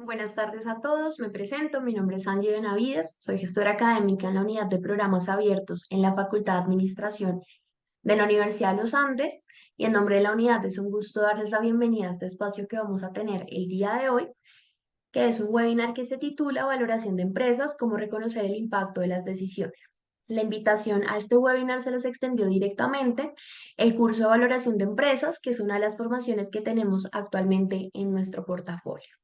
Buenas tardes a todos, me presento, mi nombre es Angie Benavides, soy gestora académica en la unidad de programas abiertos en la Facultad de Administración de la Universidad de los Andes y en nombre de la unidad es un gusto darles la bienvenida a este espacio que vamos a tener el día de hoy, que es un webinar que se titula Valoración de empresas, cómo reconocer el impacto de las decisiones. La invitación a este webinar se les extendió directamente el curso de valoración de empresas, que es una de las formaciones que tenemos actualmente en nuestro portafolio.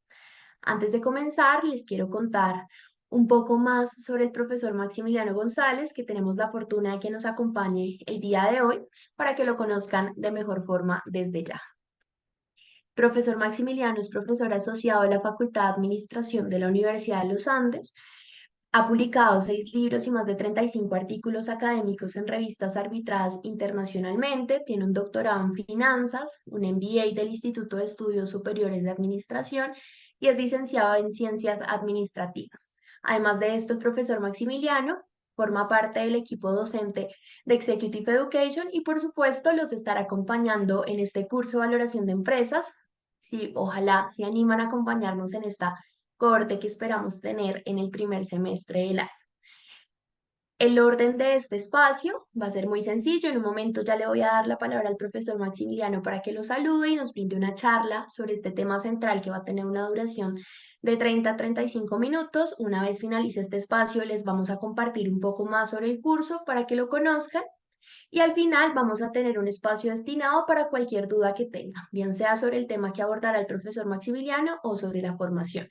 Antes de comenzar, les quiero contar un poco más sobre el profesor Maximiliano González, que tenemos la fortuna de que nos acompañe el día de hoy para que lo conozcan de mejor forma desde ya. Profesor Maximiliano es profesor asociado de la Facultad de Administración de la Universidad de los Andes. Ha publicado 6 libros y más de 35 artículos académicos en revistas arbitradas internacionalmente. Tiene un doctorado en finanzas, un MBA del Instituto de Estudios Superiores de Administración y es licenciado en ciencias administrativas. Además de esto, el profesor Maximiliano forma parte del equipo docente de Executive Education y por supuesto los estará acompañando en este curso de valoración de empresas. Sí, ojalá se animan a acompañarnos en esta corte que esperamos tener en el primer semestre del año. El orden de este espacio va a ser muy sencillo. En un momento ya le voy a dar la palabra al profesor Maximiliano para que lo salude y nos brinde una charla sobre este tema central que va a tener una duración de 30 a 35 minutos. Una vez finalice este espacio, les vamos a compartir un poco más sobre el curso para que lo conozcan. Y al final vamos a tener un espacio destinado para cualquier duda que tengan, bien sea sobre el tema que abordará el profesor Maximiliano o sobre la formación.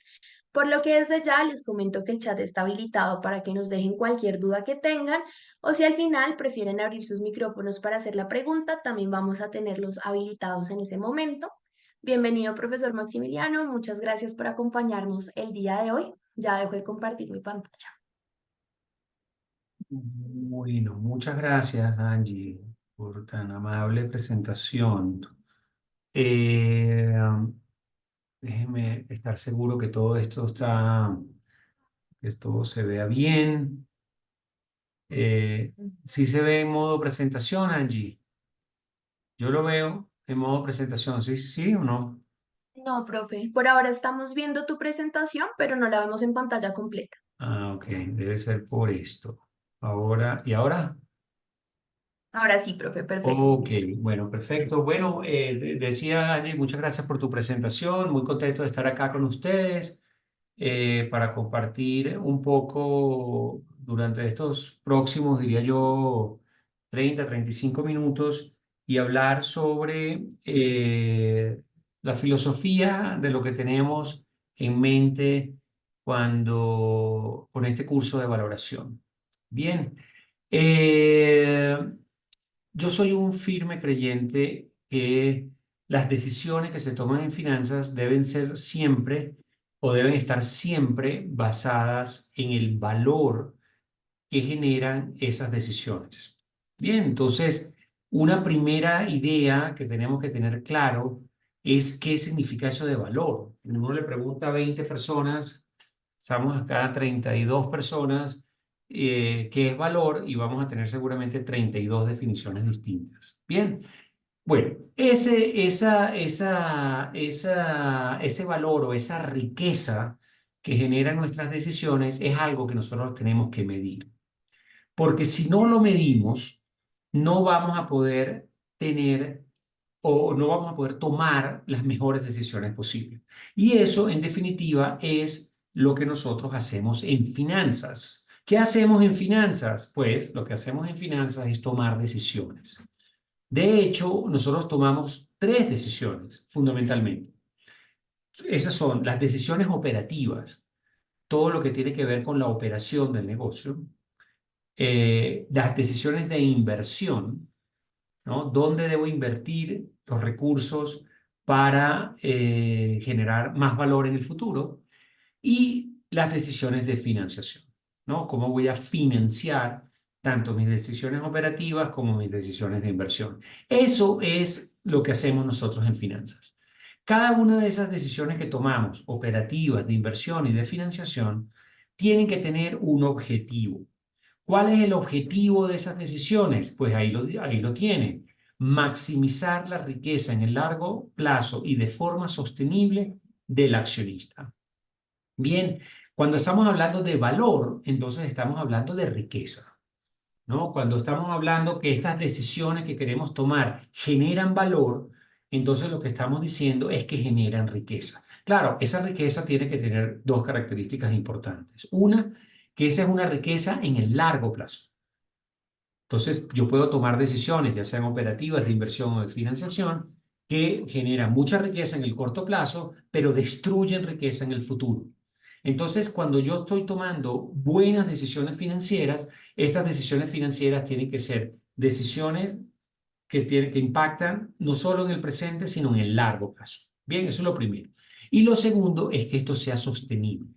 Por lo que desde ya les comento que el chat está habilitado para que nos dejen cualquier duda que tengan o si al final prefieren abrir sus micrófonos para hacer la pregunta, también vamos a tenerlos habilitados en ese momento. Bienvenido, profesor Maximiliano. Muchas gracias por acompañarnos el día de hoy. Ya dejo de compartir mi pantalla. Bueno, muchas gracias, Angie, por tan amable presentación. Eh, Déjeme estar seguro que todo esto que todo se vea bien. Eh, ¿Sí se ve en modo presentación, Angie? Yo lo veo en modo presentación, ¿sí, sí o no? No, profe, por ahora estamos viendo tu presentación, pero no la vemos en pantalla completa. Ah, ok, debe ser por esto. Ahora, ¿y ahora? Ahora sí, profe, perfecto. Ok, bueno, perfecto. Bueno, decía Angie, muchas gracias por tu presentación. Muy contento de estar acá con ustedes para compartir un poco durante estos próximos, diría yo, 35 minutos y hablar sobre la filosofía de lo que tenemos en mente cuando con este curso de valoración. Bien. Eh, yo soy un firme creyente que las decisiones que se toman en finanzas deben ser siempre o deben estar siempre basadas en el valor que generan esas decisiones. Bien, entonces, una primera idea que tenemos que tener claro es qué significa eso de valor. Uno le pregunta a 20 personas, estamos acá 32 personas, qué es valor y vamos a tener seguramente 32 definiciones distintas. Bien, bueno, ese valor o esa riqueza que generan nuestras decisiones es algo que nosotros tenemos que medir. Porque si no lo medimos, no vamos a poder tener o no vamos a poder tomar las mejores decisiones posibles. Y eso, en definitiva, es lo que nosotros hacemos en finanzas. ¿Qué hacemos en finanzas? Pues lo que hacemos en finanzas es tomar decisiones. De hecho, nosotros tomamos tres decisiones fundamentalmente. Esas son las decisiones operativas, todo lo que tiene que ver con la operación del negocio, las decisiones de inversión, ¿no? ¿Dónde debo invertir los recursos para generar más valor en el futuro? Y las decisiones de financiación, ¿no? ¿Cómo voy a financiar tanto mis decisiones operativas como mis decisiones de inversión? Eso es lo que hacemos nosotros en finanzas. Cada una de esas decisiones que tomamos, operativas, de inversión y de financiación, tienen que tener un objetivo. ¿Cuál es el objetivo de esas decisiones? Pues ahí lo tienen. Maximizar la riqueza en el largo plazo y de forma sostenible del accionista. Bien, cuando estamos hablando de valor, entonces estamos hablando de riqueza, ¿no? Cuando estamos hablando que estas decisiones que queremos tomar generan valor, entonces lo que estamos diciendo es que generan riqueza. Claro, esa riqueza tiene que tener dos características importantes. Una, que esa es una riqueza en el largo plazo. Entonces, yo puedo tomar decisiones, ya sean operativas de inversión o de financiación, que generan mucha riqueza en el corto plazo, pero destruyen riqueza en el futuro. Entonces, cuando yo estoy tomando buenas decisiones financieras, estas decisiones financieras tienen que ser decisiones que impactan no solo en el presente, sino en el largo plazo. Bien, eso es lo primero. Y lo segundo es que esto sea sostenible.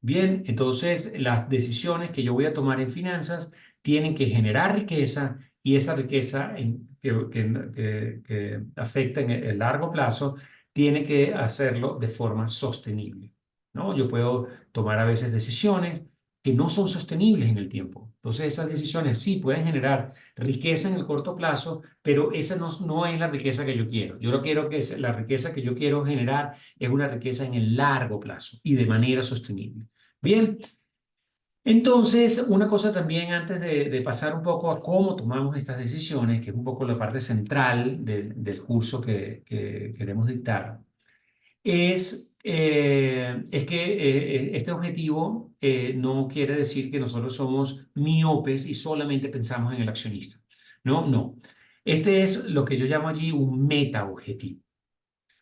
Bien, entonces las decisiones que yo voy a tomar en finanzas tienen que generar riqueza y esa riqueza que afecta en el largo plazo tiene que hacerlo de forma sostenible, ¿no? Yo puedo tomar a veces decisiones que no son sostenibles en el tiempo. Entonces esas decisiones sí pueden generar riqueza en el corto plazo, pero esa no es la riqueza que yo quiero. Yo no quiero que la riqueza que yo quiero generar es una riqueza en el largo plazo y de manera sostenible. Bien, entonces una cosa también antes de pasar un poco a cómo tomamos estas decisiones, que es un poco la parte central del curso que queremos dictar, es que este objetivo no quiere decir que nosotros somos miopes y solamente pensamos en el accionista. No, no. Este es lo que yo llamo allí un meta objetivo.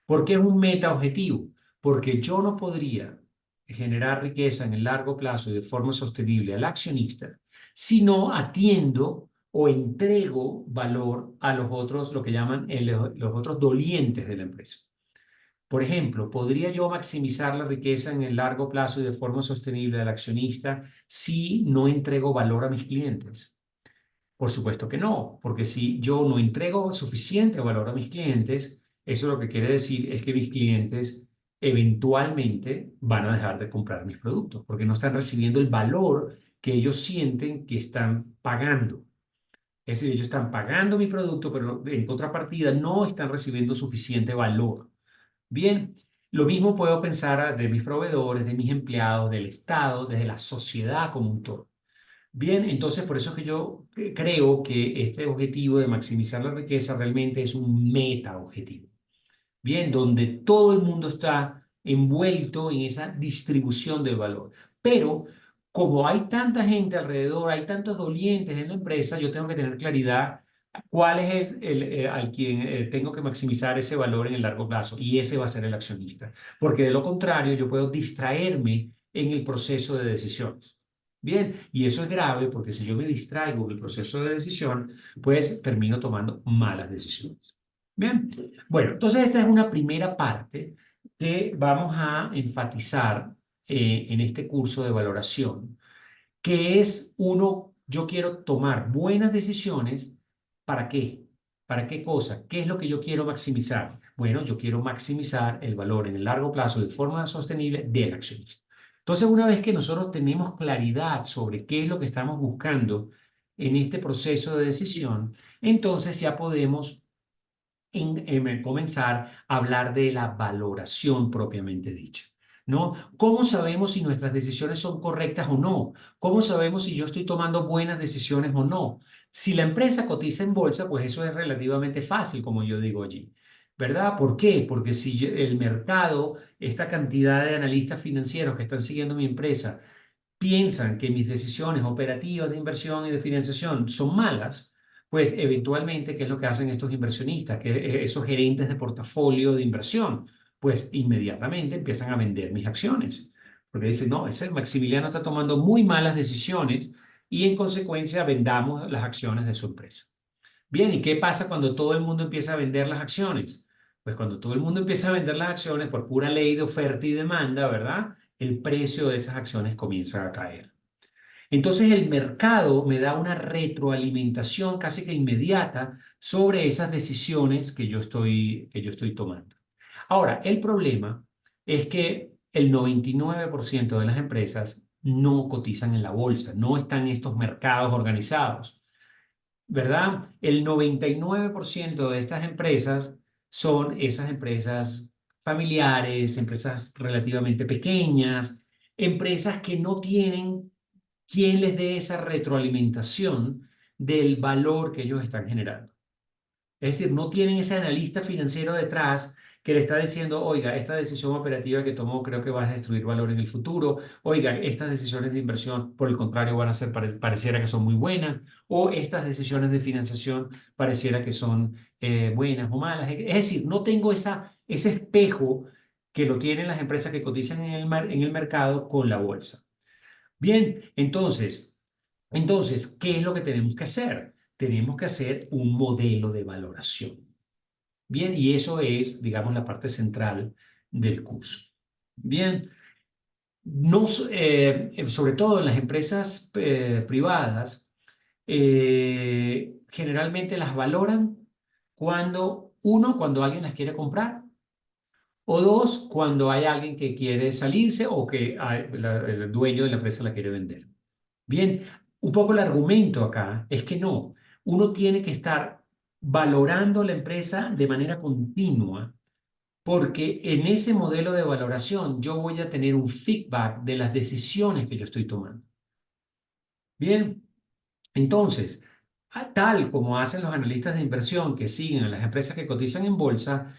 ¿Por qué es un meta objetivo? Porque yo no podría generar riqueza en el largo plazo y de forma sostenible al accionista si no atiendo o entrego valor a los otros, lo que llaman los otros dolientes de la empresa. Por ejemplo, ¿podría yo maximizar la riqueza en el largo plazo y de forma sostenible al accionista si no entrego valor a mis clientes? Por supuesto que no, porque si yo no entrego suficiente valor a mis clientes, eso lo que quiere decir es que mis clientes eventualmente van a dejar de comprar mis productos, porque no están recibiendo el valor que ellos sienten que están pagando. Es decir, ellos están pagando mi producto, pero en contrapartida no están recibiendo suficiente valor. Bien, lo mismo puedo pensar de mis proveedores, de mis empleados, del Estado, desde la sociedad como un todo. Bien, entonces por eso es que yo creo que este objetivo de maximizar la riqueza realmente es un meta objetivo. Bien, donde todo el mundo está envuelto en esa distribución del valor. Pero como hay tanta gente alrededor, hay tantos dolientes en la empresa, yo tengo que tener claridad cuál es al quien tengo que maximizar ese valor en el largo plazo y ese va a ser el accionista. Porque de lo contrario, yo puedo distraerme en el proceso de decisiones. Bien, y eso es grave porque si yo me distraigo en el proceso de decisión, pues termino tomando malas decisiones. Bien, bueno, entonces esta es una primera parte que vamos a enfatizar en este curso de valoración, que es uno, yo quiero tomar buenas decisiones, ¿para qué? ¿Para qué cosa? ¿Qué es lo que yo quiero maximizar? Bueno, yo quiero maximizar el valor en el largo plazo de forma sostenible del accionista. Entonces, una vez que nosotros tenemos claridad sobre qué es lo que estamos buscando en este proceso de decisión, entonces ya podemos comenzar a hablar de la valoración propiamente dicha, ¿no? ¿Cómo sabemos si nuestras decisiones son correctas o no? ¿Cómo sabemos si yo estoy tomando buenas decisiones o no? Si la empresa cotiza en bolsa, pues eso es relativamente fácil, como yo digo allí. ¿Verdad? ¿Por qué? Porque si el mercado, esta cantidad de analistas financieros que están siguiendo mi empresa, piensan que mis decisiones operativas de inversión y de financiación son malas, pues eventualmente, ¿qué es lo que hacen estos inversionistas? Que esos gerentes de portafolio de inversión, pues inmediatamente empiezan a vender mis acciones. Porque dicen, no, ese Maximiliano está tomando muy malas decisiones y en consecuencia vendamos las acciones de su empresa. Bien, ¿y qué pasa cuando todo el mundo empieza a vender las acciones? Pues cuando todo el mundo empieza a vender las acciones por pura ley de oferta y demanda, ¿verdad? El precio de esas acciones comienza a caer. Entonces el mercado me da una retroalimentación casi que inmediata sobre esas decisiones que yo estoy tomando. Ahora, el problema es que el 99% de las empresas no cotizan en la bolsa, no están en estos mercados organizados. ¿Verdad? El 99% de estas empresas son esas empresas familiares, empresas relativamente pequeñas, empresas que no tienen quien les dé esa retroalimentación del valor que ellos están generando. Es decir, no tienen ese analista financiero detrás que le está diciendo, oiga, esta decisión operativa que tomó creo que va a destruir valor en el futuro. Oiga, estas decisiones de inversión, por el contrario, van a ser, pareciera que son muy buenas. O estas decisiones de financiación pareciera que son buenas o malas. Es decir, no tengo ese espejo que lo tienen las empresas que cotizan en el mercado con la bolsa. Bien, entonces, ¿qué es lo que tenemos que hacer? Tenemos que hacer un modelo de valoración. Bien, y eso es, digamos, la parte central del curso. Bien, no, sobre todo en las empresas privadas, generalmente las valoran cuando alguien las quiere comprar, o dos, cuando hay alguien que quiere salirse o que el dueño de la empresa la quiere vender. Bien, un poco el argumento acá es que no, uno tiene que estar valorando la empresa de manera continua, porque en ese modelo de valoración yo voy a tener un feedback de las decisiones que yo estoy tomando. Bien, entonces, tal como hacen los analistas de inversión que siguen a las empresas que cotizan en bolsa,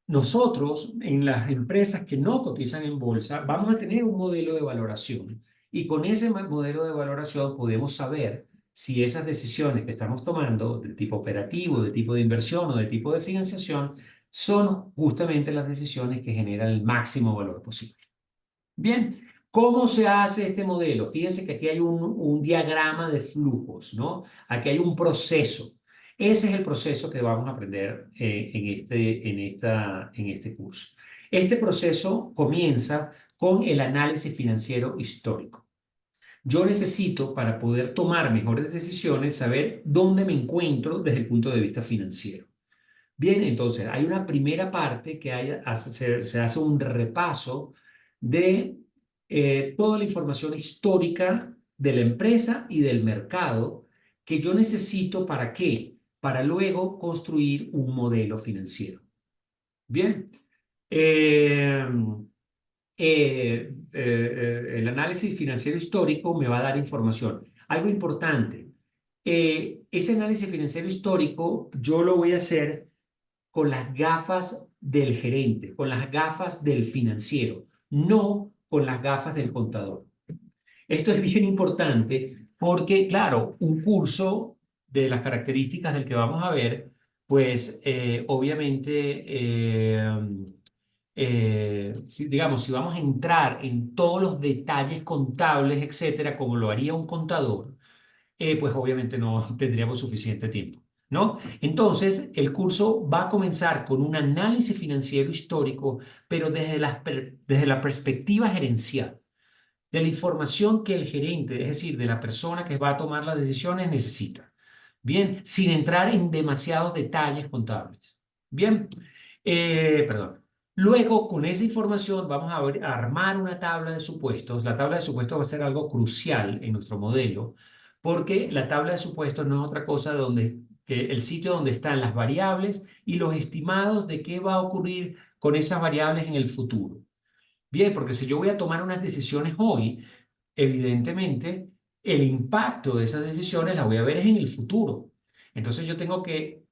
nosotros, en las empresas que no cotizan en bolsa, vamos a tener un modelo de valoración y con ese modelo de valoración podemos saber si esas decisiones que estamos tomando de tipo operativo, de tipo de inversión o de tipo de financiación son justamente las decisiones que generan el máximo valor posible. Bien, ¿cómo se hace este modelo? Fíjense que aquí hay un diagrama de flujos, ¿no? Aquí hay un proceso. Ese es el proceso que vamos a aprender en este curso. Este proceso comienza con el análisis financiero histórico. Yo necesito, para poder tomar mejores decisiones, saber dónde me encuentro desde el punto de vista financiero. Bien, entonces hay una primera parte que se hace un repaso de toda la información histórica de la empresa y del mercado que yo necesito ¿para qué? Para luego construir un modelo financiero. Bien, eh, el análisis financiero histórico me va a dar información. Algo importante, ese análisis financiero histórico yo lo voy a hacer con las gafas del gerente, con las gafas del financiero, no con las gafas del contador. Esto es bien importante porque, claro, un curso de las características del que vamos a ver, pues obviamente, digamos, si vamos a entrar en todos los detalles contables, etcétera, como lo haría un contador, pues obviamente no tendríamos suficiente tiempo, ¿no? Entonces, el curso va a comenzar con un análisis financiero histórico, pero desde la perspectiva gerencial, de la información que el gerente, es decir, de la persona que va a tomar las decisiones, necesita. Bien, sin entrar en demasiados detalles contables. Bien, perdón. Luego, con esa información, vamos a armar una tabla de supuestos. La tabla de supuestos va a ser algo crucial en nuestro modelo, porque la tabla de supuestos no es otra cosa que el sitio donde están las variables y los estimados de qué va a ocurrir con esas variables en el futuro. Bien, porque si yo voy a tomar unas decisiones hoy, evidentemente el impacto de esas decisiones la voy a ver es en el futuro. Entonces yo tengo que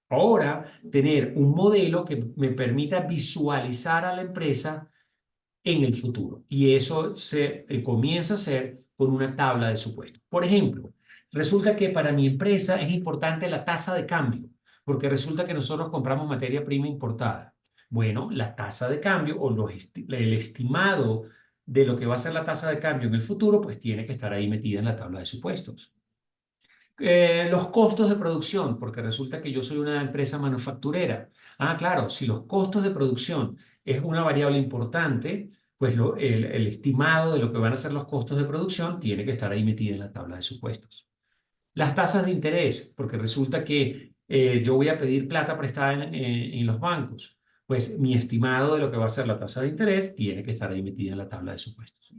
ahora tener un modelo que me permita visualizar a la empresa en el futuro. Y eso se comienza a hacer con una tabla de supuestos. Por ejemplo, resulta que para mi empresa es importante la tasa de cambio, porque resulta que nosotros compramos materia prima importada. Bueno, la tasa de cambio o el estimado de lo que va a ser la tasa de cambio en el futuro, pues tiene que estar ahí metida en la tabla de supuestos. Los costos de producción, porque resulta que yo soy una empresa manufacturera. Ah, claro, si los costos de producción es una variable importante, pues el estimado de lo que van a ser los costos de producción tiene que estar ahí metido en la tabla de supuestos. Las tasas de interés, porque resulta que yo voy a pedir plata prestada en los bancos. Pues mi estimado de lo que va a ser la tasa de interés tiene que estar ahí metida en la tabla de supuestos.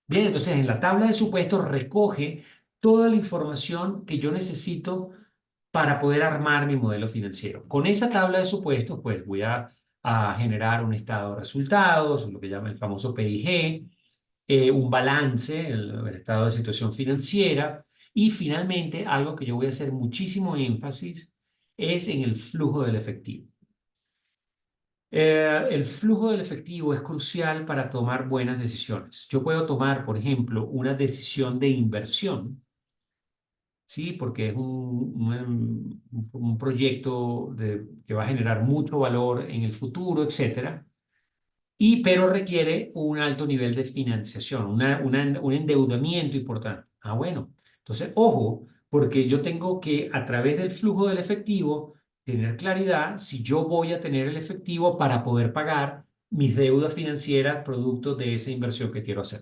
Bien, entonces en la tabla de supuestos recoge toda la información que yo necesito para poder armar mi modelo financiero. Con esa tabla de supuestos, pues voy a a generar un estado de resultados, lo que llama el famoso PIG, un balance, el estado de situación financiera, y finalmente algo que yo voy a hacer muchísimo énfasis es en el flujo del efectivo. El flujo del efectivo es crucial para tomar buenas decisiones. Yo puedo tomar, por ejemplo, una decisión de inversión, ¿sí? Porque es un proyecto que va a generar mucho valor en el futuro, etcétera, pero requiere un alto nivel de financiación, un endeudamiento importante. Ah, bueno, entonces, ojo, porque yo tengo que, a través del flujo del efectivo, tener claridad si yo voy a tener el efectivo para poder pagar mis deudas financieras producto de esa inversión que quiero hacer.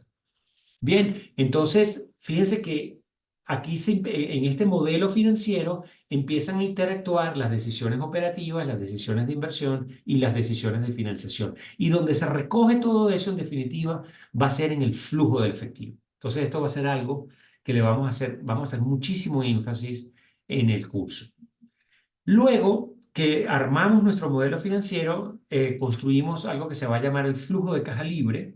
Bien, entonces, fíjense que aquí en este modelo financiero empiezan a interactuar las decisiones operativas, las decisiones de inversión y las decisiones de financiación. Y donde se recoge todo eso, en definitiva, va a ser en el flujo del efectivo. Entonces, esto va a ser algo que le vamos a hacer muchísimo énfasis en el curso. Luego que armamos nuestro modelo financiero, construimos algo que se va a llamar el flujo de caja libre.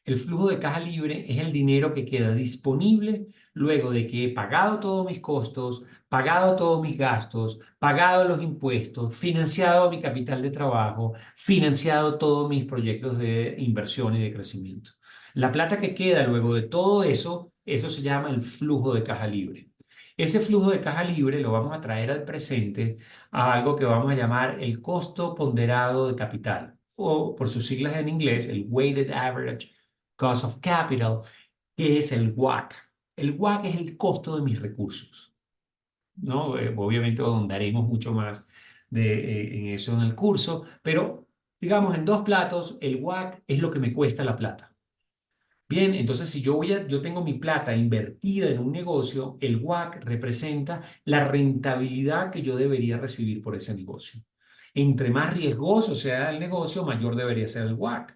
El flujo de caja libre es el dinero que queda disponible luego de que he pagado todos mis costos, pagado todos mis gastos, pagado los impuestos, financiado mi capital de trabajo, financiado todos mis proyectos de inversión y de crecimiento. La plata que queda luego de todo eso, eso se llama el flujo de caja libre. Ese flujo de caja libre lo vamos a traer al presente a algo que vamos a llamar el costo ponderado de capital, o por sus siglas en inglés, el Weighted Average Cost of Capital, que es el WACC. El WACC es el costo de mis recursos, ¿no? Obviamente ahondaremos mucho más en eso en el curso, pero digamos en dos platos, el WACC es lo que me cuesta la plata. Bien, entonces si yo tengo mi plata invertida en un negocio, el WACC representa la rentabilidad que yo debería recibir por ese negocio. Entre más riesgoso sea el negocio, mayor debería ser el WACC.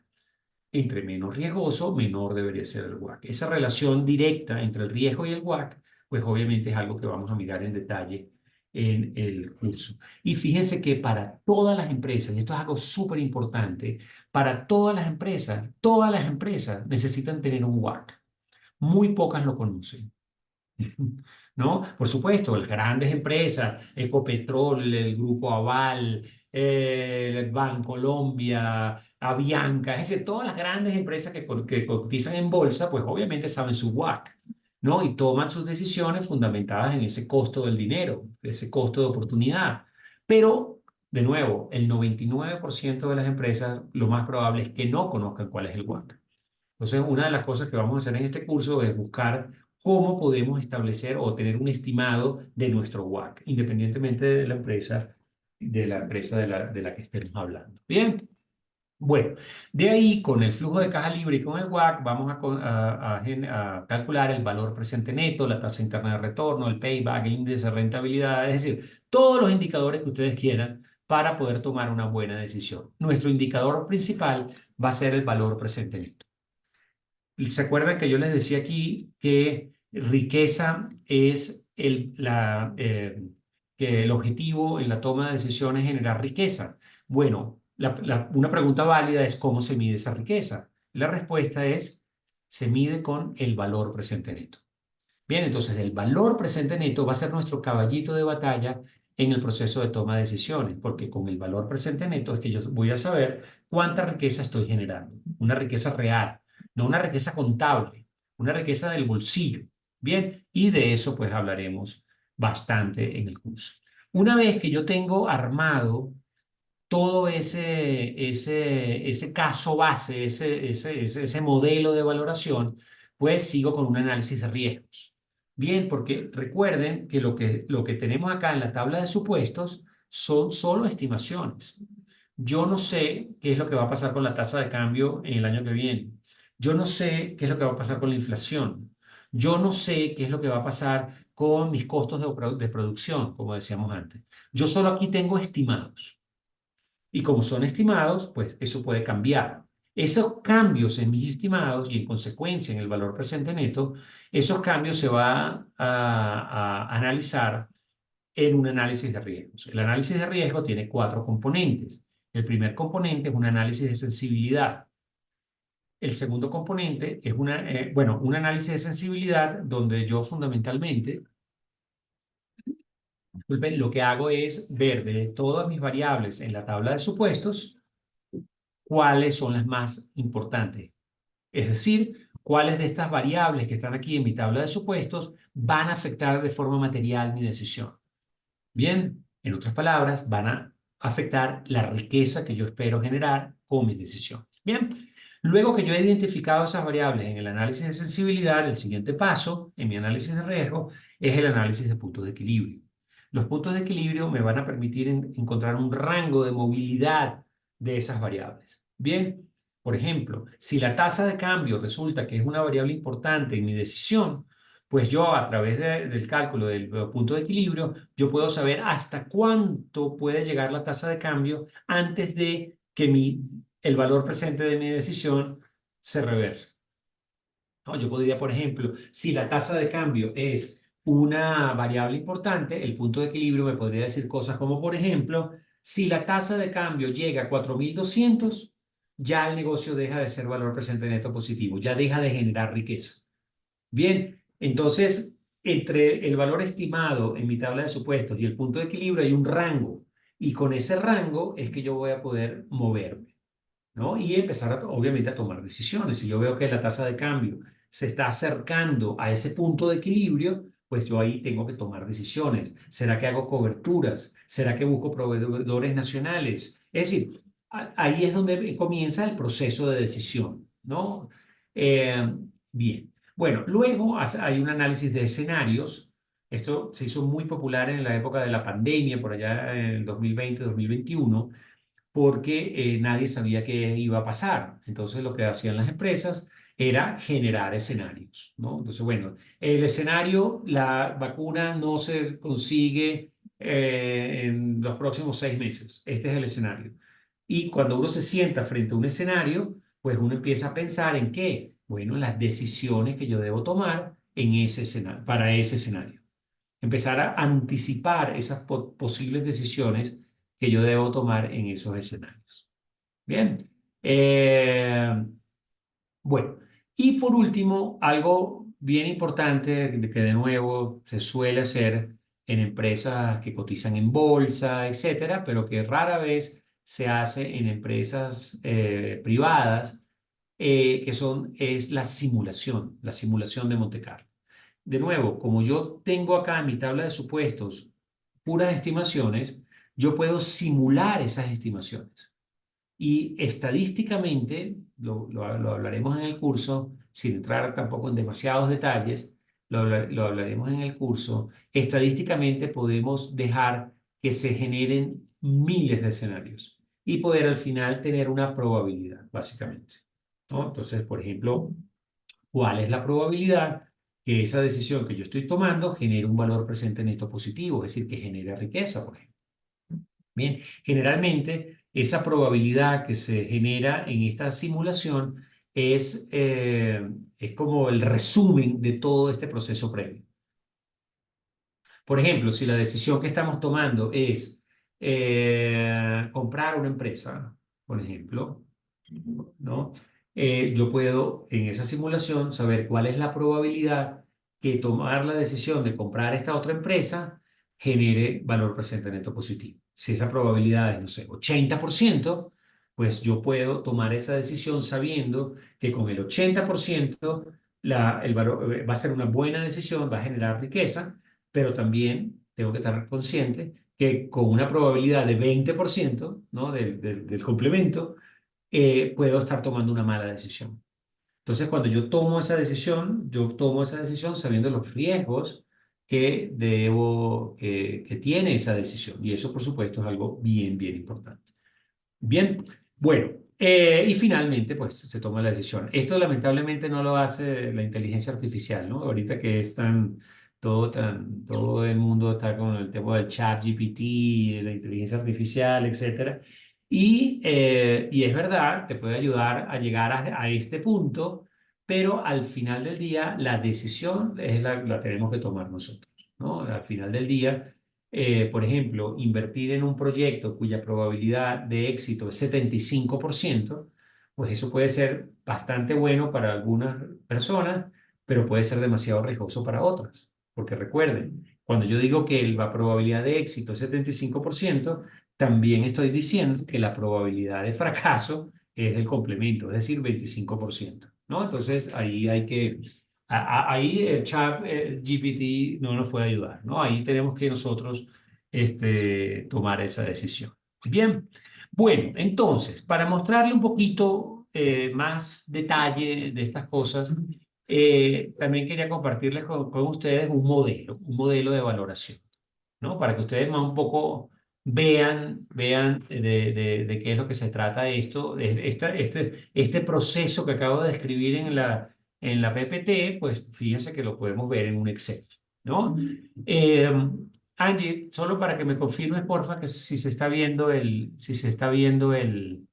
Entre menos riesgoso, menor debería ser el WACC. Esa relación directa entre el riesgo y el WACC, pues obviamente es algo que vamos a mirar en detalle en el curso. Y fíjense que para todas las empresas, y esto es algo súper importante, para todas las empresas necesitan tener un WACC. Muy pocas lo conocen. ¿No? Por supuesto, las grandes empresas, Ecopetrol, el Grupo Aval, el Bancolombia, Avianca, es decir, todas las grandes empresas que cotizan en bolsa, pues obviamente saben su WACC, ¿no? Y toman sus decisiones fundamentadas en ese costo del dinero, ese costo de oportunidad. Pero, de nuevo, el 99% de las empresas, lo más probable es que no conozcan cuál es el WACC. Entonces, una de las cosas que vamos a hacer en este curso es buscar cómo podemos establecer o tener un estimado de nuestro WACC, independientemente de la empresa de la que estemos hablando. Bien, bueno, de ahí con el flujo de caja libre y con el WACC vamos a calcular el valor presente neto, la tasa interna de retorno, el payback, el índice de rentabilidad, es decir, todos los indicadores que ustedes quieran para poder tomar una buena decisión. Nuestro indicador principal va a ser el valor presente neto. ¿Se acuerdan que yo les decía aquí que riqueza es que el objetivo en la toma de decisiones es generar riqueza? Bueno, una pregunta válida es ¿cómo se mide esa riqueza? La respuesta es, se mide con el valor presente neto. Bien, entonces el valor presente neto va a ser nuestro caballito de batalla en el proceso de toma de decisiones, porque con el valor presente neto es que yo voy a saber cuánta riqueza estoy generando, una riqueza real, no una riqueza contable, una riqueza del bolsillo. Bien, y de eso pues hablaremos bastante en el curso. Una vez que yo tengo armado todo ese caso base, ese modelo de valoración, pues sigo con un análisis de riesgos. Bien, porque recuerden que lo que tenemos acá en la tabla de supuestos son solo estimaciones. Yo no sé qué es lo que va a pasar con la tasa de cambio en el año que viene. Yo no sé qué es lo que va a pasar con la inflación. Yo no sé qué es lo que va a pasar con mis costos de producción, como decíamos antes. Yo solo aquí tengo estimados. Y como son estimados, pues eso puede cambiar. Esos cambios en mis estimados y en consecuencia en el valor presente neto, esos cambios se van a analizar en un análisis de riesgos. El análisis de riesgo tiene cuatro componentes. El primer componente es un análisis de sensibilidad. El segundo componente es un análisis de sensibilidad donde yo fundamentalmente, disculpen, lo que hago es ver de todas mis variables en la tabla de supuestos, cuáles son las más importantes. Es decir, cuáles de estas variables que están aquí en mi tabla de supuestos van a afectar de forma material mi decisión. Bien, en otras palabras, van a afectar la riqueza que yo espero generar con mi decisión. Bien, luego que yo he identificado esas variables en el análisis de sensibilidad, el siguiente paso en mi análisis de riesgo es el análisis de puntos de equilibrio. Los puntos de equilibrio me van a permitir encontrar un rango de movilidad de esas variables. Bien, por ejemplo, si la tasa de cambio resulta que es una variable importante en mi decisión, pues yo a través del cálculo del punto de equilibrio, yo puedo saber hasta cuánto puede llegar la tasa de cambio antes de que el valor presente de mi decisión se reverse. ¿No? Yo podría, por ejemplo, si la tasa de cambio es una variable importante, el punto de equilibrio me podría decir cosas como, por ejemplo, si la tasa de cambio llega a 4.200, ya el negocio deja de ser valor presente neto positivo, ya deja de generar riqueza. Bien, entonces, entre el valor estimado en mi tabla de supuestos y el punto de equilibrio hay un rango, y con ese rango es que yo voy a poder moverme, ¿no? Y empezar, obviamente, a tomar decisiones. Si yo veo que la tasa de cambio se está acercando a ese punto de equilibrio, pues yo ahí tengo que tomar decisiones. ¿Será que hago coberturas? ¿Será que busco proveedores nacionales? Es decir, ahí es donde comienza el proceso de decisión, ¿no? Eh, bien. Bueno, luego hay un análisis de escenarios. Esto se hizo muy popular en la época de la pandemia, por allá en el 2020-2021 porque nadie sabía qué iba a pasar. Entonces lo que hacían las empresas era generar escenarios, ¿no? Entonces, bueno, el escenario, la vacuna no se consigue en los próximos 6 meses. Este es el escenario. Y cuando uno se sienta frente a un escenario, pues uno empieza a pensar en qué, bueno, en las decisiones que yo debo tomar en ese escenario, para ese escenario. Empezar a anticipar esas posibles decisiones que yo debo tomar en esos escenarios. Bien. Bueno, y por último, algo bien importante que de nuevo se suele hacer en empresas que cotizan en bolsa, etcétera, pero que rara vez se hace en empresas privadas, es la simulación de Monte Carlo. De nuevo, como yo tengo acá en mi tabla de supuestos puras estimaciones, yo puedo simular esas estimaciones. Y estadísticamente, lo hablaremos en el curso, sin entrar tampoco en demasiados detalles, lo hablaremos en el curso, estadísticamente podemos dejar que se generen miles de escenarios y poder al final tener una probabilidad, básicamente, ¿no? Entonces, por ejemplo, ¿cuál es la probabilidad que esa decisión que yo estoy tomando genere un valor presente neto positivo, es decir, que genere riqueza, por ejemplo? Bien, generalmente esa probabilidad que se genera en esta simulación es como el resumen de todo este proceso previo. Por ejemplo, si la decisión que estamos tomando es comprar una empresa, por ejemplo, ¿no? Yo puedo en esa simulación saber cuál es la probabilidad que tomar la decisión de comprar esta otra empresa genere valor presente neto positivo. Si esa probabilidad es, no sé, 80%, pues yo puedo tomar esa decisión sabiendo que con el 80% el valor, va a ser una buena decisión, va a generar riqueza, pero también tengo que estar consciente que con una probabilidad de 20%, ¿no? del complemento, puedo estar tomando una mala decisión. Entonces, cuando yo tomo esa decisión sabiendo los riesgos que tiene esa decisión. Y eso, por supuesto, es algo bien, bien importante. Bien, bueno, y finalmente, pues se toma la decisión. Esto lamentablemente no lo hace la inteligencia artificial, ¿no? Ahorita que todo el mundo está con el tema del chat GPT, la inteligencia artificial, etcétera. Y es verdad, te puede ayudar a llegar a este punto, pero al final del día, la decisión la tenemos que tomar nosotros, ¿no? Al final del día por ejemplo, invertir en un proyecto cuya probabilidad de éxito es 75%, pues eso puede ser bastante bueno para algunas personas, pero puede ser demasiado riesgoso para otras. Porque recuerden, cuando yo digo que la probabilidad de éxito es 75%, también estoy diciendo que la probabilidad de fracaso es el complemento, es decir, 25%, ¿no? Entonces ahí hay que, ahí el chat GPT no nos puede ayudar, ¿no? Ahí tenemos que nosotros tomar esa decisión. Bien, bueno, entonces, para mostrarle un poquito más detalle de estas cosas, también quería compartirles con ustedes un modelo de valoración, ¿no? Para que ustedes más un poco vean de qué es lo que se trata de esto, este proceso que acabo de describir en la PPT, pues fíjense que lo podemos ver en un Excel, ¿no? Eh, Angie, solo para que me confirmes, porfa, que si se está viendo si se está viendo el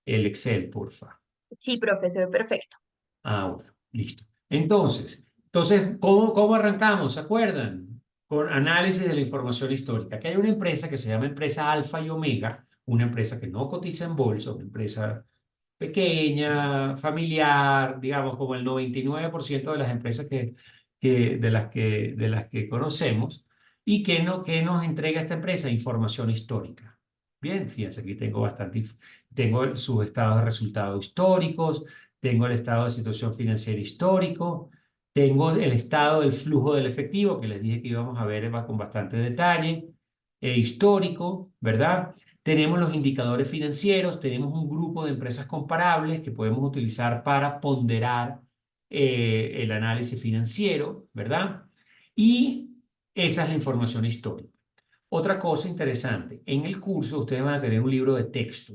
Excel, porfa. Sí, profe, se ve perfecto. Ah, bueno, listo. Entonces, ¿cómo arrancamos? ¿Se acuerdan? Con análisis de la información histórica. Aquí hay una empresa que se llama Empresa Alfa y Omega, una empresa que no cotiza en bolsa, una empresa pequeña, familiar, digamos, como el 99% de las empresas de las que conocemos, y que nos entrega esta empresa información histórica. Bien, fíjense, aquí tengo tengo sus estados de resultados históricos, tengo el estado de situación financiera histórico, tengo el estado del flujo del efectivo, que les dije que íbamos a ver con bastante detalle, histórico, ¿verdad? Tenemos los indicadores financieros, tenemos un grupo de empresas comparables que podemos utilizar para ponderar el análisis financiero, ¿verdad? Y esa es la información histórica. Otra cosa interesante, en el curso ustedes van a tener un libro de texto,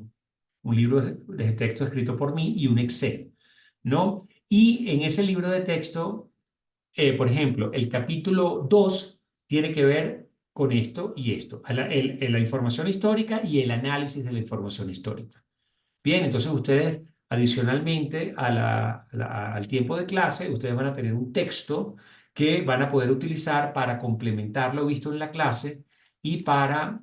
un libro de texto escrito por mí y un Excel, ¿no? Y en ese libro de texto, por ejemplo, el capítulo 2 tiene que ver con esto y esto, la información histórica y el análisis de la información histórica. Bien, entonces ustedes, adicionalmente al tiempo de clase, ustedes van a tener un texto que van a poder utilizar para complementar lo visto en la clase y para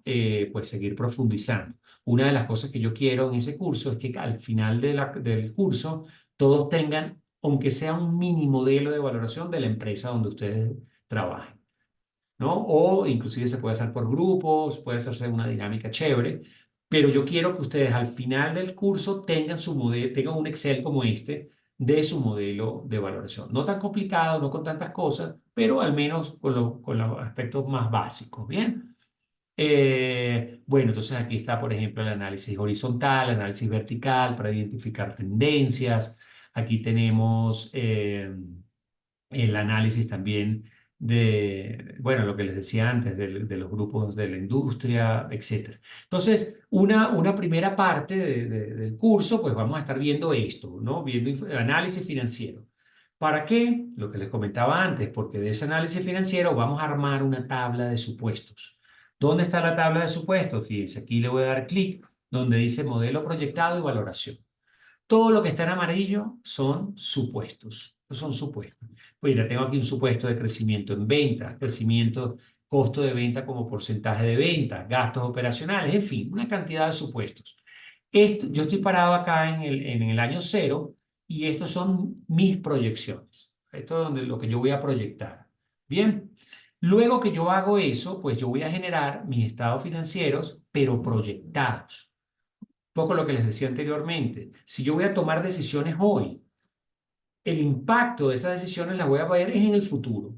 pues seguir profundizando. Una de las cosas que yo quiero en ese curso es que al final del curso todos tengan, aunque sea un mini modelo de valoración de la empresa donde ustedes trabajen, ¿no? O inclusive se puede hacer por grupos, puede hacerse una dinámica chévere, pero yo quiero que ustedes al final del curso tengan tengan un Excel como este de su modelo de valoración. No tan complicado, no con tantas cosas, pero al menos con los aspectos más básicos, ¿bien? Bueno, entonces aquí está, por ejemplo, el análisis horizontal, el análisis vertical para identificar tendencias. Aquí tenemos el análisis también bueno, lo que les decía antes, de los grupos de la industria, etcétera. Entonces, una primera parte del curso, pues vamos a estar viendo esto, ¿no? Viendo análisis financiero. ¿Para qué? Lo que les comentaba antes, porque de ese análisis financiero vamos a armar una tabla de supuestos. ¿Dónde está la tabla de supuestos? Fíjense, aquí le voy a dar clic donde dice modelo proyectado y valoración. Todo lo que está en amarillo son supuestos. Son supuestos. Pues ya tengo aquí un supuesto de crecimiento en ventas, crecimiento, costo de venta como porcentaje de venta, gastos operacionales, en fin, una cantidad de supuestos. Yo estoy parado acá en el año cero y estos son mis proyecciones. Esto es lo que yo voy a proyectar. Bien, luego que yo hago eso, pues yo voy a generar mis estados financieros, pero proyectados. Poco lo que les decía anteriormente. Si yo voy a tomar decisiones hoy, el impacto de esas decisiones las voy a ver en el futuro.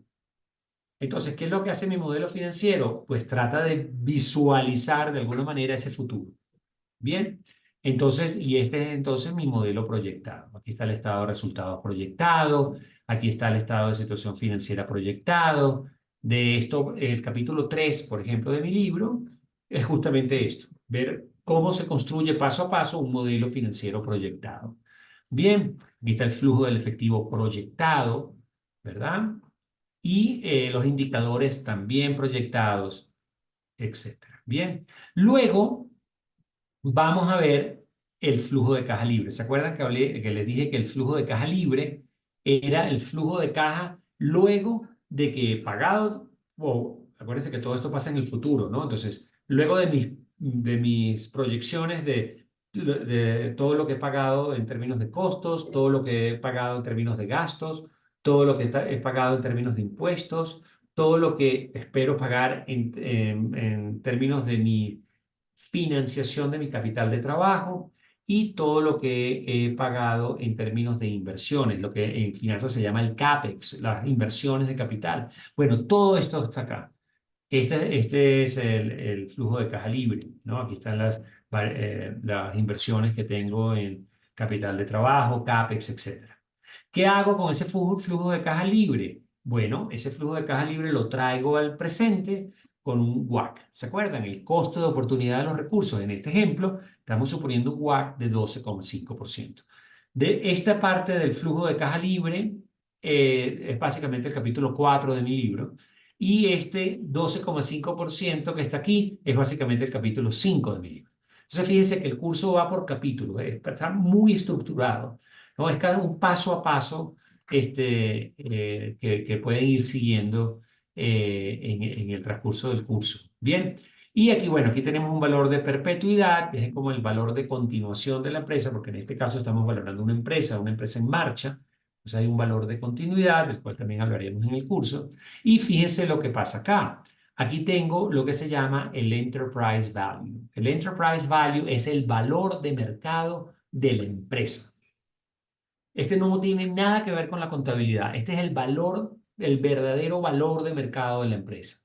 Entonces, ¿qué es lo que hace mi modelo financiero? Pues trata de visualizar de alguna manera ese futuro. Bien, entonces, y este es entonces mi modelo proyectado. Aquí está el estado de resultados proyectado, aquí está el estado de situación financiera proyectado. De esto, el capítulo 3, por ejemplo, de mi libro, es justamente esto, ver cómo se construye paso a paso un modelo financiero proyectado. Bien, aquí está el flujo del efectivo proyectado, ¿verdad? Y los indicadores también proyectados, etcétera. Bien, luego vamos a ver el flujo de caja libre. ¿Se acuerdan que les dije que el flujo de caja libre era el flujo de caja luego de que he pagado o Acuérdense que todo esto pasa en el futuro, ¿no? Entonces, luego de mis proyecciones de todo lo que he pagado en términos de costos, todo lo que he pagado en términos de gastos, todo lo que he pagado en términos de impuestos, todo lo que espero pagar en términos de mi financiación de mi capital de trabajo y todo lo que he pagado en términos de inversiones, lo que en finanzas se llama el CAPEX, las inversiones de capital. Bueno, todo esto está acá. Este es el flujo de caja libre, ¿no? Aquí están las inversiones que tengo en capital de trabajo, CAPEX, etcétera. ¿Qué hago con ese flujo de caja libre? Bueno, ese flujo de caja libre lo traigo al presente con un WACC. ¿Se acuerdan? El costo de oportunidad de los recursos. En este ejemplo, estamos suponiendo un WACC de 12,5%. De esta parte del flujo de caja libre es básicamente el capítulo 4 de mi libro. Y este 12,5% que está aquí es básicamente el capítulo 5 de mi libro. Entonces, fíjense que el curso va por capítulos, está muy estructurado, ¿no? Es cada un paso a paso que pueden ir siguiendo en el transcurso del curso. Bien, y aquí, bueno, aquí tenemos un valor de perpetuidad, que es como el valor de continuación de la empresa, porque en este caso estamos valorando una empresa en marcha. Entonces hay un valor de continuidad, del cual también hablaremos en el curso. Y fíjense lo que pasa acá. Aquí tengo lo que se llama el Enterprise Value. El Enterprise Value es el valor de mercado de la empresa. Este no tiene nada que ver con la contabilidad. Este es el valor, el verdadero valor de mercado de la empresa.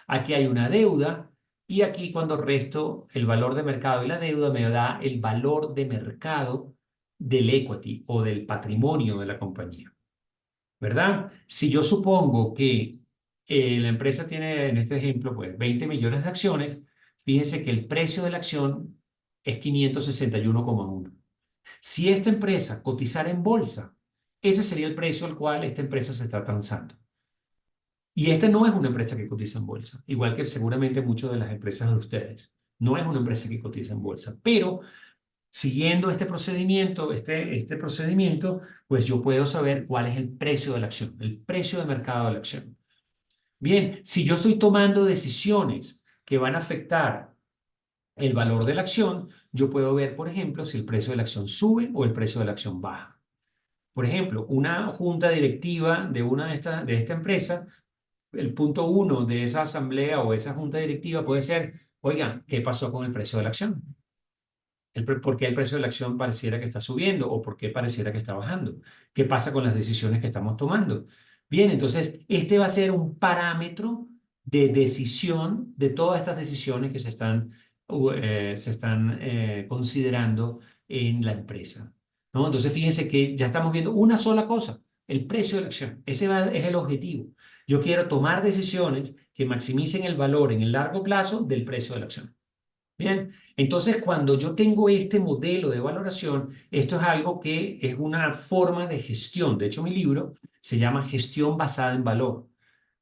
Aquí hay una deuda y aquí cuando resto el valor de mercado y la deuda me da el valor de mercado del equity o del patrimonio de la compañía. ¿Verdad? Si yo supongo que la empresa tiene, en este ejemplo, pues 20 millones de acciones, fíjense que el precio de la acción es 561,1. Si esta empresa cotizara en bolsa, ese sería el precio al cual esta empresa se está transando. Y esta no es una empresa que cotiza en bolsa, igual que seguramente muchas de las empresas de ustedes. No es una empresa que cotiza en bolsa, pero siguiendo este procedimiento, pues yo puedo saber cuál es el precio de la acción, el precio de mercado de la acción. Bien, si yo estoy tomando decisiones que van a afectar el valor de la acción, yo puedo ver, por ejemplo, si el precio de la acción sube o el precio de la acción baja. Por ejemplo, una junta directiva de esta empresa, el punto uno de esa asamblea o esa junta directiva puede ser, oigan, ¿qué pasó con el precio de la acción? ¿Por qué el precio de la acción pareciera que está subiendo o por qué pareciera que está bajando? ¿Qué pasa con las decisiones que estamos tomando? Bien, entonces este va a ser un parámetro de decisión de todas estas decisiones que se están considerando en la empresa, ¿no? Entonces fíjense que ya estamos viendo una sola cosa, el precio de la acción. Es el objetivo. Yo quiero tomar decisiones que maximicen el valor en el largo plazo del precio de la acción. Bien, entonces cuando yo tengo este modelo de valoración, esto es algo que es una forma de gestión. De hecho, mi libro se llama Gestión basada en valor,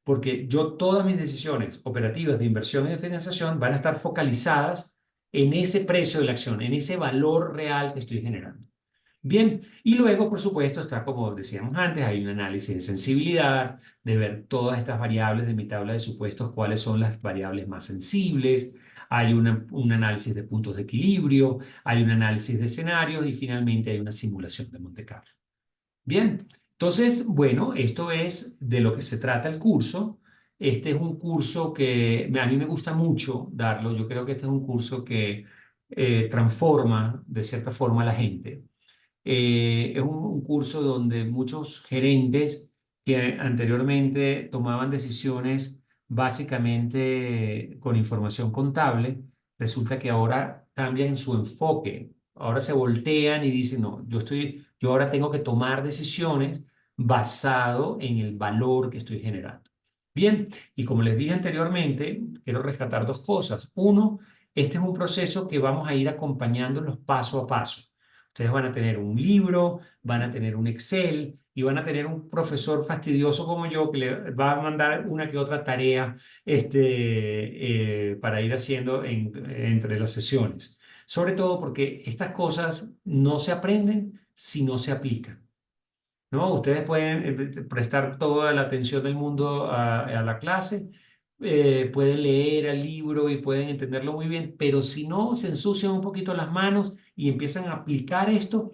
porque yo todas mis decisiones operativas de inversión y de financiación van a estar focalizadas en ese precio de la acción, en ese valor real que estoy generando. Bien, y luego, por supuesto, está, como decíamos antes, hay un análisis de sensibilidad, de ver todas estas variables de mi tabla de supuestos, cuáles son las variables más sensibles, hay un análisis de puntos de equilibrio, hay un análisis de escenarios y finalmente hay una simulación de Monte Carlo. Bien, entonces, bueno, esto es de lo que se trata el curso. Este es un curso que a mí me gusta mucho darlo. Yo creo que este es un curso que transforma de cierta forma a la gente. Es un curso donde muchos gerentes que anteriormente tomaban decisiones básicamente con información contable, resulta que ahora cambian su enfoque. Ahora se voltean y dicen, no, yo ahora tengo que tomar decisiones basado en el valor que estoy generando. Bien, y como les dije anteriormente, quiero rescatar dos cosas. Uno, este es un proceso que vamos a ir acompañándolos paso a paso. Ustedes van a tener un libro, van a tener un Excel y van a tener un profesor fastidioso como yo que le va a mandar una que otra tarea para ir haciendo entre las sesiones. Sobre todo porque estas cosas no se aprenden si no se aplican, ¿no? Ustedes pueden prestar toda la atención del mundo a la clase, pueden leer el libro y pueden entenderlo muy bien, pero si no se ensucian un poquito las manos y empiezan a aplicar esto,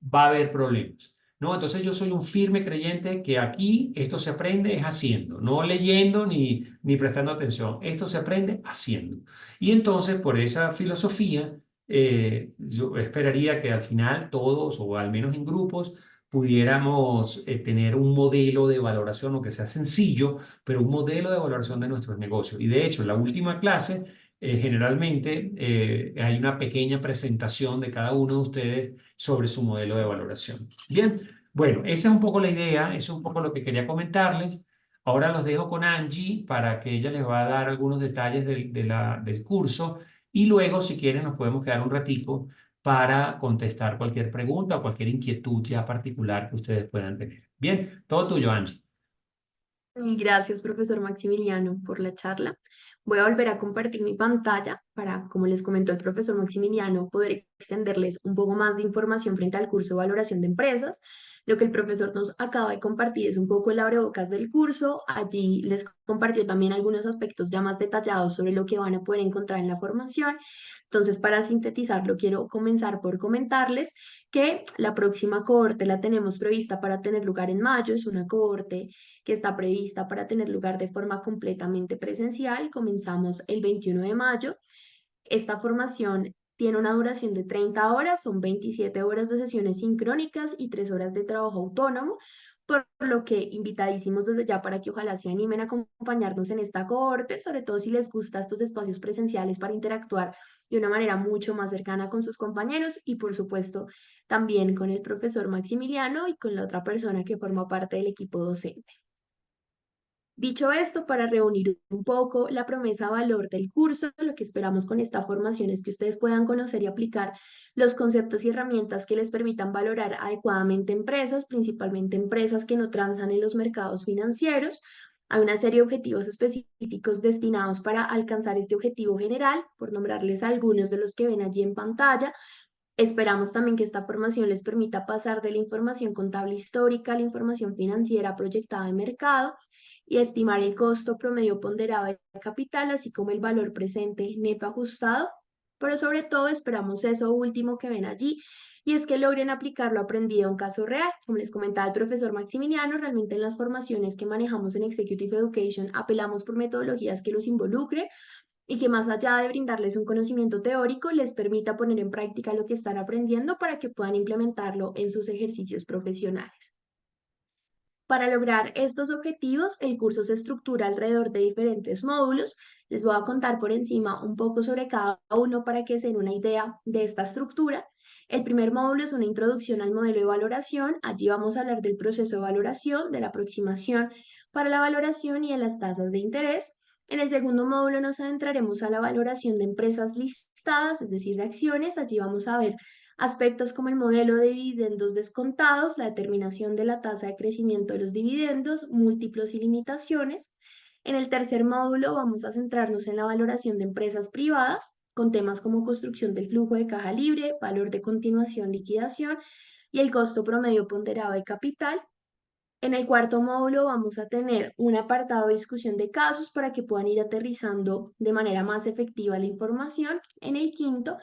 va a haber problemas, ¿no? Entonces yo soy un firme creyente que aquí esto se aprende es haciendo, no leyendo ni prestando atención. Esto se aprende haciendo. Y entonces por esa filosofía, yo esperaría que al final todos, o al menos en grupos, pudiéramos tener un modelo de valoración, aunque sea sencillo, pero un modelo de valoración de nuestros negocios. Y de hecho, en la última clase, generalmente hay una pequeña presentación de cada uno de ustedes sobre su modelo de valoración. Bien, bueno, esa es un poco la idea, eso es un poco lo que quería comentarles. Ahora los dejo con Angie para que ella les va a dar algunos detalles del curso y luego, si quieren, nos podemos quedar un ratico para contestar cualquier pregunta o cualquier inquietud ya particular que ustedes puedan tener. Bien, todo tuyo, Angie. Y gracias, profesor Maximiliano, por la charla. Voy a volver a compartir mi pantalla para, como les comentó el profesor Maximiliano, poder extenderles un poco más de información frente al curso de valoración de empresas. Lo que el profesor nos acaba de compartir es un poco el abrebocas del curso. Allí les compartió también algunos aspectos ya más detallados sobre lo que van a poder encontrar en la formación. Entonces, para sintetizarlo, quiero comenzar por comentarles que la próxima cohorte la tenemos prevista para tener lugar en mayo. Es una cohorte que está prevista para tener lugar de forma completamente presencial. Comenzamos el 21 de mayo. Esta formación tiene una duración de 30 horas, son 27 horas de sesiones sincrónicas y 3 horas de trabajo autónomo, por lo que invitadísimos desde ya para que ojalá se animen a acompañarnos en esta cohorte, sobre todo si les gustan estos espacios presenciales para interactuar de una manera mucho más cercana con sus compañeros y por supuesto también con el profesor Maximiliano y con la otra persona que forma parte del equipo docente. Dicho esto, para reunir un poco la promesa valor del curso, lo que esperamos con esta formación es que ustedes puedan conocer y aplicar los conceptos y herramientas que les permitan valorar adecuadamente empresas, principalmente empresas que no transan en los mercados financieros. Hay una serie de objetivos específicos destinados para alcanzar este objetivo general, por nombrarles algunos de los que ven allí en pantalla. Esperamos también que esta formación les permita pasar de la información contable histórica a la información financiera proyectada de mercado y estimar el costo promedio ponderado de capital, así como el valor presente neto ajustado. Pero sobre todo esperamos eso último que ven allí, y es que logren aplicar lo aprendido en caso real. Como les comentaba el profesor Maximiliano, realmente en las formaciones que manejamos en Executive Education apelamos por metodologías que los involucren y que más allá de brindarles un conocimiento teórico, les permita poner en práctica lo que están aprendiendo para que puedan implementarlo en sus ejercicios profesionales. Para lograr estos objetivos, el curso se estructura alrededor de diferentes módulos. Les voy a contar por encima un poco sobre cada uno para que se den una idea de esta estructura. El primer módulo es una introducción al modelo de valoración. Allí vamos a hablar del proceso de valoración, de la aproximación para la valoración y de las tasas de interés. En el segundo módulo nos adentraremos a la valoración de empresas listadas, es decir, de acciones. Allí vamos a ver aspectos como el modelo de dividendos descontados, la determinación de la tasa de crecimiento de los dividendos, múltiplos y limitaciones. En el tercer módulo vamos a centrarnos en la valoración de empresas privadas, con temas como construcción del flujo de caja libre, valor de continuación, liquidación y el costo promedio ponderado de capital. En el cuarto módulo vamos a tener un apartado de discusión de casos para que puedan ir aterrizando de manera más efectiva la información. En el quinto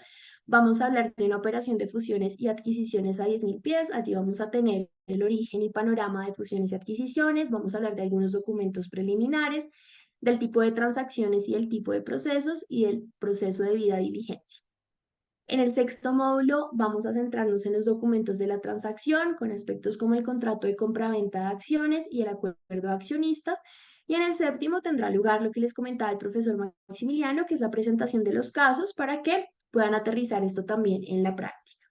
vamos a hablar de una operación de fusiones y adquisiciones a 10.000 pies. Allí vamos a tener el origen y panorama de fusiones y adquisiciones. Vamos a hablar de algunos documentos preliminares, del tipo de transacciones y el tipo de procesos y del proceso de vida diligencia. En el sexto módulo vamos a centrarnos en los documentos de la transacción con aspectos como el contrato de compra-venta de acciones y el acuerdo de accionistas. Y en el séptimo tendrá lugar lo que les comentaba el profesor Maximiliano, que es la presentación de los casos para que puedan aterrizar esto también en la práctica.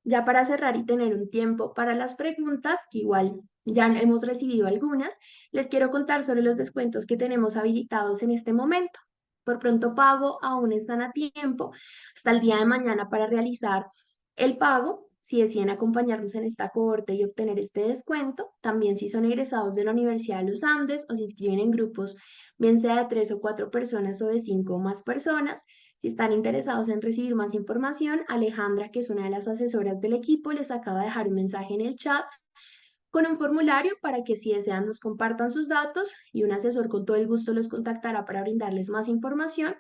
Ya para cerrar y tener un tiempo para las preguntas, que igual ya hemos recibido algunas, les quiero contar sobre los descuentos que tenemos habilitados en este momento. Por pronto pago aún están a tiempo hasta el día de mañana para realizar el pago. Si deciden acompañarnos en esta cohorte y obtener este descuento, también si son egresados de la Universidad de los Andes o se inscriben en grupos, bien sea de 3 o 4 personas o de 5 o más personas. Si están interesados en recibir más información, Alejandra, que es una de las asesoras del equipo, les acaba de dejar un mensaje en el chat con un formulario para que si desean nos compartan sus datos y un asesor con todo el gusto los contactará para brindarles más información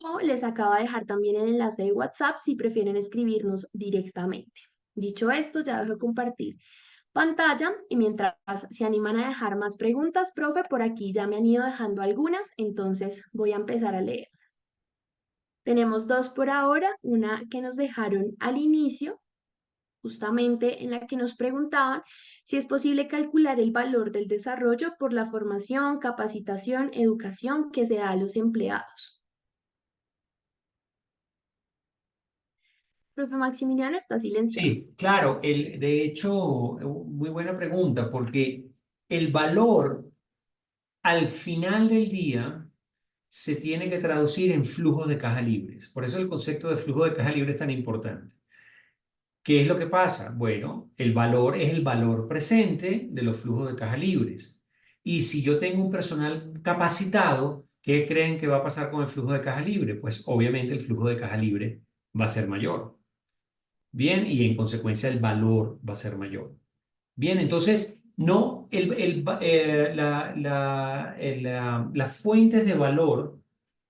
o les acabo de dejar también el enlace de WhatsApp si prefieren escribirnos directamente. Dicho esto, ya dejo de compartir pantalla y mientras se animan a dejar más preguntas, profe, por aquí ya me han ido dejando algunas, entonces voy a empezar a leer. Tenemos dos por ahora, una que nos dejaron al inicio, justamente en la que nos preguntaban si es posible calcular el valor del desarrollo por la formación, capacitación, educación que se da a los empleados. Profe Maximiliano está silenciado. Sí, claro, de hecho, muy buena pregunta, porque el valor al final del día se tiene que traducir en flujos de caja libres. Por eso el concepto de flujo de caja libre es tan importante. ¿Qué es lo que pasa? Bueno, el valor es el valor presente de los flujos de caja libres. Y si yo tengo un personal capacitado, ¿qué creen que va a pasar con el flujo de caja libre? Pues obviamente el flujo de caja libre va a ser mayor. Bien, y en consecuencia el valor va a ser mayor. Bien, entonces, no, las fuentes de valor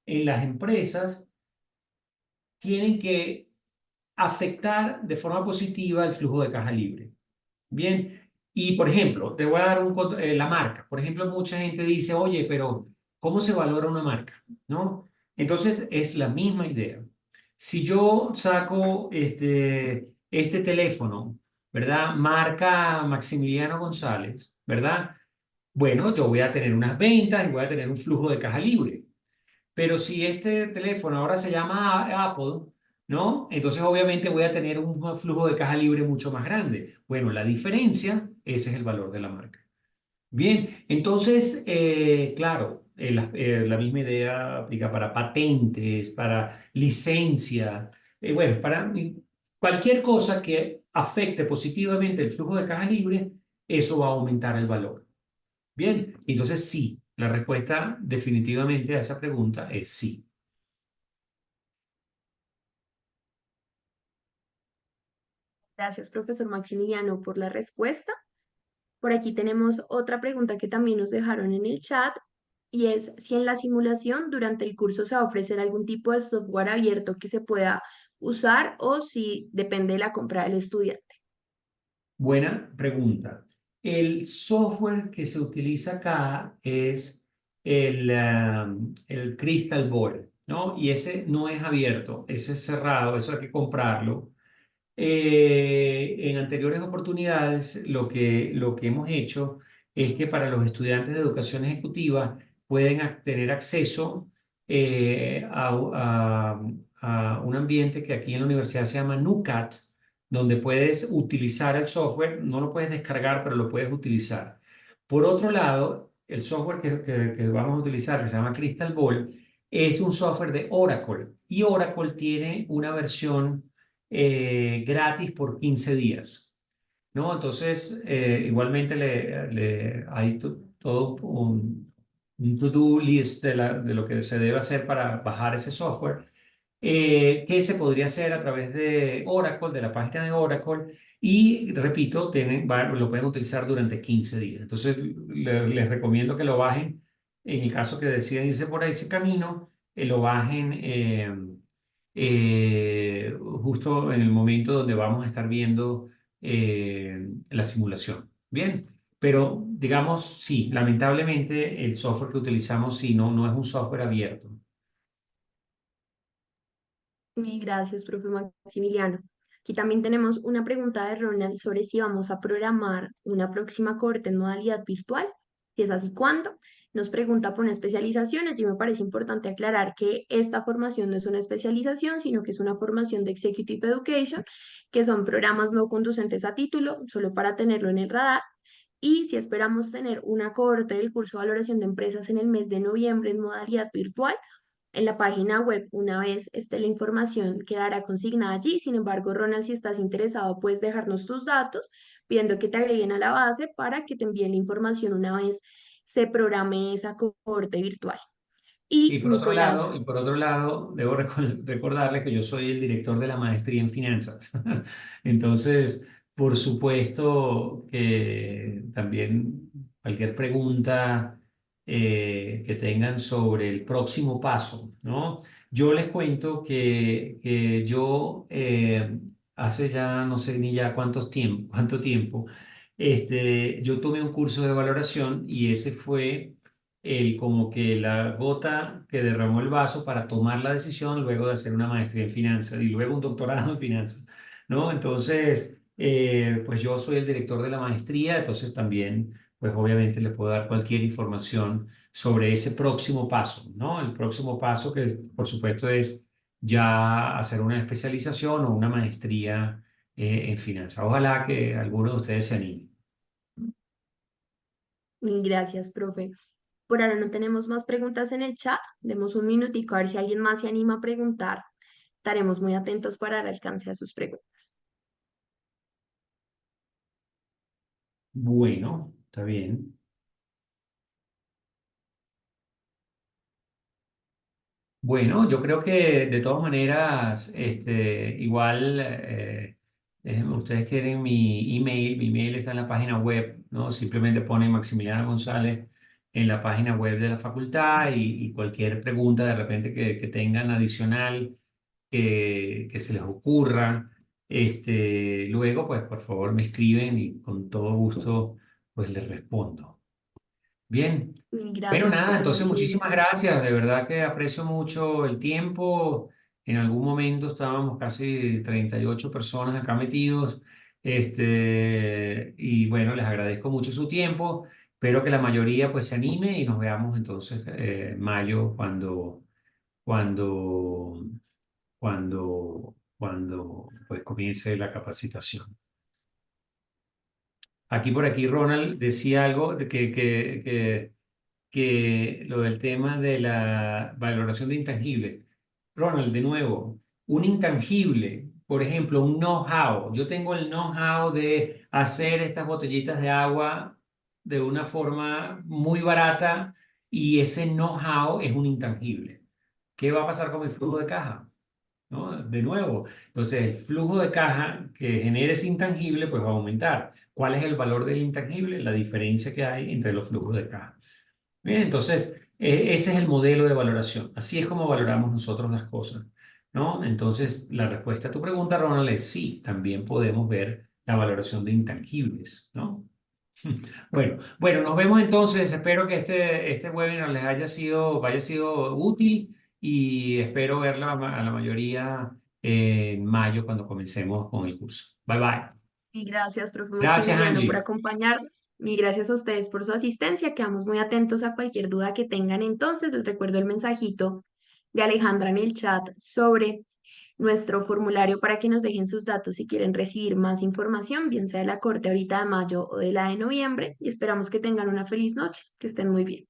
en las empresas tienen que afectar de forma positiva el flujo de caja libre. Bien, y por ejemplo, te voy a dar la marca. Por ejemplo, mucha gente dice, oye, pero ¿cómo se valora una marca? ¿No? Entonces, es la misma idea. Si yo saco este teléfono, ¿verdad? Marca Maximiliano González, ¿verdad? Bueno, yo voy a tener unas ventas y voy a tener un flujo de caja libre. Pero si este teléfono ahora se llama Apple, ¿no? Entonces obviamente voy a tener un flujo de caja libre mucho más grande. Bueno, la diferencia, ese es el valor de la marca. Bien, entonces, claro, la misma idea aplica para patentes, para licencias, bueno, para cualquier cosa que afecte positivamente el flujo de caja libre, eso va a aumentar el valor. Bien, entonces sí, la respuesta definitivamente a esa pregunta es sí. Gracias, profesor Maximiliano, por la respuesta. Por aquí tenemos otra pregunta que también nos dejaron en el chat y es si en la simulación durante el curso se va a ofrecer algún tipo de software abierto que se pueda usar o si depende de la compra del estudiante. Buena pregunta. El software que se utiliza acá es el Crystal Ball, ¿no? Y ese no es abierto, ese es cerrado, eso hay que comprarlo. En anteriores oportunidades, lo que hemos hecho es que para los estudiantes de educación ejecutiva pueden tener acceso a un ambiente que aquí en la universidad se llama NUCAT, donde puedes utilizar el software, no lo puedes descargar, pero lo puedes utilizar. Por otro lado, el software que vamos a utilizar, que se llama Crystal Ball, es un software de Oracle y Oracle tiene una versión gratis por 15 días, ¿no? Entonces, igualmente hay todo un to-do list de lo que se debe hacer para bajar ese software, que se podría hacer a través de Oracle, de la página de Oracle, y repito, lo pueden utilizar durante 15 días. Entonces, les recomiendo que lo bajen en el caso que decidan irse por ese camino, lo bajen justo en el momento donde vamos a estar viendo la simulación. Bien, pero digamos, sí, lamentablemente el software que utilizamos, sí, no es un software abierto. Gracias, profe Maximiliano. Aquí también tenemos una pregunta de Ronald sobre si vamos a programar una próxima corte en modalidad virtual. Si es así, ¿cuándo? Nos pregunta por una especialización. Allí me parece importante aclarar que esta formación no es una especialización, sino que es una formación de Executive Education, que son programas no conducentes a título, solo para tenerlo en el radar. Y si esperamos tener una cohorte del curso de valoración de empresas en el mes de noviembre en modalidad virtual, en la página web, una vez esté la información, quedará consignada allí. Sin embargo, Ronald, si estás interesado, puedes dejarnos tus datos, pidiendo que te agreguen a la base para que te envíen la información una vez se programe esa cohorte virtual. Y Nicolás, Y por otro lado, recordarle que yo soy el director de la maestría en finanzas. Entonces, Por supuesto que también cualquier pregunta que tengan sobre el próximo paso, ¿no? Yo les cuento que yo hace ya no sé ni ya cuánto tiempo, yo tomé un curso de valoración y ese fue el como que la gota que derramó el vaso para tomar la decisión luego de hacer una maestría en finanzas y luego un doctorado en finanzas, ¿no? Entonces, pues yo soy el director de la maestría, entonces también, pues obviamente le puedo dar cualquier información sobre ese próximo paso, ¿no? El próximo paso que, por supuesto, es ya hacer una especialización o una maestría en finanzas. Ojalá que alguno de ustedes se anime. Mil gracias, profe. Por ahora no tenemos más preguntas en el chat. Demos un minutico a ver si alguien más se anima a preguntar. Estaremos muy atentos para dar alcance a sus preguntas. Bueno, está bien. Bueno, yo creo que de todas maneras, igual ustedes tienen mi email está en la página web, ¿no? Simplemente ponen Maximiliano González en la página web de la facultad y cualquier pregunta de repente que tengan adicional que se les ocurra, luego, pues por favor me escriben y con todo gusto, pues les respondo. Bien. Mil Bueno, gracias, nada, profe entonces Maximiliano. muchísimas gracias, de verdad que aprecio mucho el tiempo. En algún momento estábamos casi 38 personas acá metidos, y bueno, les agradezco mucho su tiempo. Espero que la mayoría pues se anime y nos veamos entonces en mayo cuando, cuando pues comience la capacitación. Aquí por aquí Ronald decía algo de que lo del tema de la valoración de intangibles. Ronald, de nuevo, un intangible, por ejemplo, un know-how. Yo tengo el know-how de hacer estas botellitas de agua de una forma muy barata y ese know-how es un intangible. ¿Qué va a pasar con mi flujo de caja? ¿No? De nuevo, entonces el flujo de caja que genere ese intangible pues va a aumentar. ¿Cuál es el valor del intangible? La diferencia que hay entre los flujos de caja. Bien, entonces, ese es el modelo de valoración. Así es como valoramos nosotros las cosas, ¿no? Entonces, la respuesta a tu pregunta, Ronald, es sí, también podemos ver la valoración de intangibles, ¿no? Bueno, nos vemos entonces. Espero que este webinar les haya sido útil y espero verla a la mayoría en mayo cuando comencemos con el curso. Bye bye. Y gracias, profe Gracias, Maximiliano, por Angie. acompañarnos. Y gracias a ustedes por su asistencia. Quedamos muy atentos a cualquier duda que tengan. Entonces, les recuerdo el mensajito de Alejandra en el chat sobre nuestro formulario para que nos dejen sus datos si quieren recibir más información, bien sea de la corte ahorita de mayo o de la de noviembre. Y esperamos que tengan una feliz noche. Que estén muy bien.